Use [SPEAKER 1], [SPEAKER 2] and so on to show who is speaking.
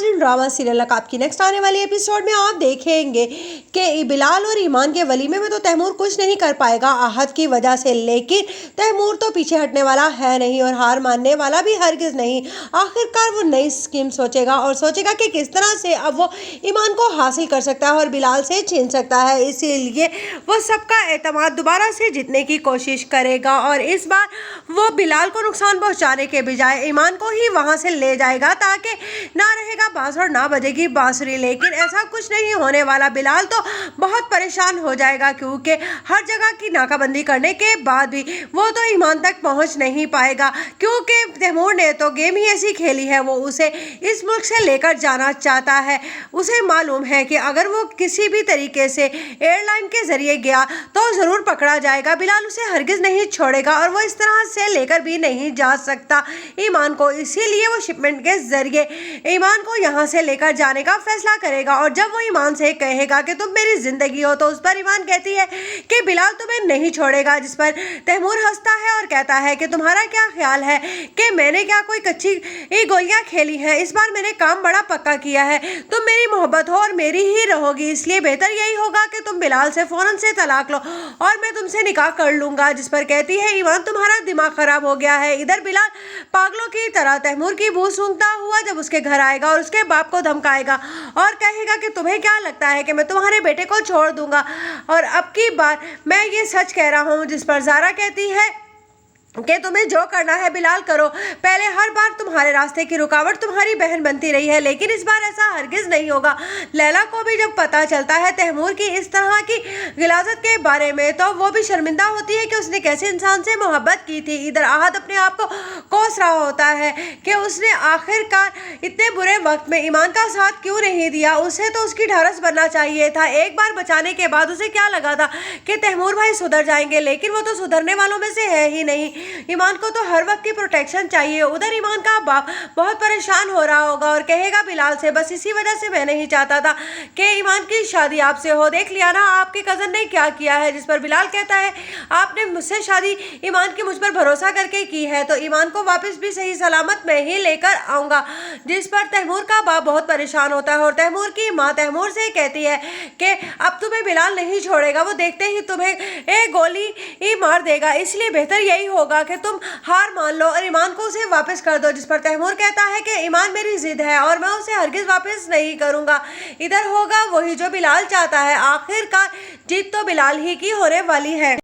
[SPEAKER 1] नाज़रीन, drama serial नकाब की नेक्स्ट आने वाली एपिसोड में आप देखेंगे कि बिलाल और ईमान के वलीमे में तो तैमूर कुछ नहीं कर पाएगा आहत की वजह से, लेकिन तैमूर तो पीछे हटने वाला है नहीं और हार मानने वाला भी हरगिज़ नहीं। आखिरकार वो नई स्कीम सोचेगा और सोचेगा कि किस तरह से अब वो ईमान को हासिल कर सकता है और बिलाल से छीन सकता है। इसीलिए वो सबका एतमाद दोबारा से जीतने की कोशिश करेगा और इस बार वो बिलाल को नुकसान पहुंचाने के बजाय ईमान को ही वहां से ले जाएगा ताकि ना रहेगा बांस और ना बजेगी बांसुरी। लेकिन ऐसा कुछ नहीं होने वाला। बिलाल तो बहुत परेशान हो जाएगा क्योंकि हर जगह की नाकाबंदी करने के बाद भी वो तो ईमान तक पहुंच नहीं पाएगा, क्योंकि तैमूर ने तो गेम ही ऐसी खेली है। वो उसे इस मुल्क से लेकर जाना चाहता है। उसे मालूम है कि अगर वो किसी भी तरीके से एयरलाइन के जरिए गया तो ज़रूर पकड़ा जाएगा। बिलाल उसे हरगिज़ नहीं छोड़ेगा और वो इस तरह से लेकर भी नहीं जा सकता ईमान को। इसीलिए वो शिपमेंट के जरिए ईमान को यहाँ से लेकर जाने का फैसला करेगा। और जब वो ईमान से कहेगा कि तुम मेरी जिंदगी हो, तो उस पर ईमान कहती है कि बिलाल तुम्हें नहीं छोड़ेगा, जिस पर तैमूर हंसता है और कहता है कि तुम्हारा क्या ख्याल है कि मैंने क्या कोई कच्ची गोलियां खेली हैं। इस बार मैंने काम बड़ा पक्का किया है। तुम मेरी मोहब्बत हो और मेरी ही रहोगी, इसलिए बेहतर यही होगा कि तुम बिलाल से फौरन से तलाक लो और मैं तुमसे निकाह कर लूंगा। जिस पर कहती है ईमान तुम्हारा दिमाग खराब हो गया है। इधर बिलाल पागलों की तरह तैमूर की बू सूंघता हुआ जब उसके घर आएगा और उसके बाप को धमकाएगा और कहेगा कि तुम्हें क्या लगता है कि मैं तुम्हारे बेटे को छोड़ दूंगा, और अब की बार मैं ये सच कह रहा हूँ। जिस पर ज़ारा कहती है कि तुम्हें जो करना है बिलाल करो। पहले हर बार तुम्हारे रास्ते की रुकावट तुम्हारी बहन बनती रही है, लेकिन इस बार ऐसा हरगिज़ नहीं होगा। लैला को भी जब पता चलता है तैमूर की इस तरह की गिलाजत के बारे में, तो वो भी शर्मिंदा होती है कि उसने कैसे इंसान से मोहब्बत की थी। इधर आहत अपने आप को कोस रहा होता है कि उसने आखिरकार इतने बुरे वक्त में ईमान का साथ क्यों नहीं दिया। उसे तो उसकी ढारस बनना चाहिए था। एक बार बचाने के बाद उसे क्या लगा था कि तैमूर भाई सुधर जाएंगे, लेकिन वो तो सुधरने वालों में से है ही नहीं। ईमान को तो हर वक्त की प्रोटेक्शन चाहिए। उधर ईमान का बाप बहुत परेशान हो रहा होगा और कहेगा बिलाल से, बस इसी वजह से मैं नहीं चाहता था कि ईमान की शादी आपसे हो। देख लिया ना आपके कज़न ने क्या किया है। जिस पर बिलाल कहता है आपने मुझसे शादी ईमान की मुझ पर भरोसा करके की है, तो ईमान को वापस भी सही सलामत मैं ही लेकर आऊँगा। जिस पर तैमूर का बाप बहुत परेशान होता है और तैमूर की माँ तैमूर से कहती है कि अब तुम्हें बिलाल नहीं छोड़ेगा, वो देखते ही तुम्हें एक गोली ही मार देगा, इसलिए बेहतर यही होगा कि तुम हार मान लो और ईमान को उसे वापस कर दो। जिस पर तैमूर कहता है कि ईमान मेरी जिद है और मैं उसे हरगिज़ वापस नहीं करूंगा। इधर होगा वही जो बिलाल चाहता है। आखिरकार जीत तो बिलाल ही की होने वाली है।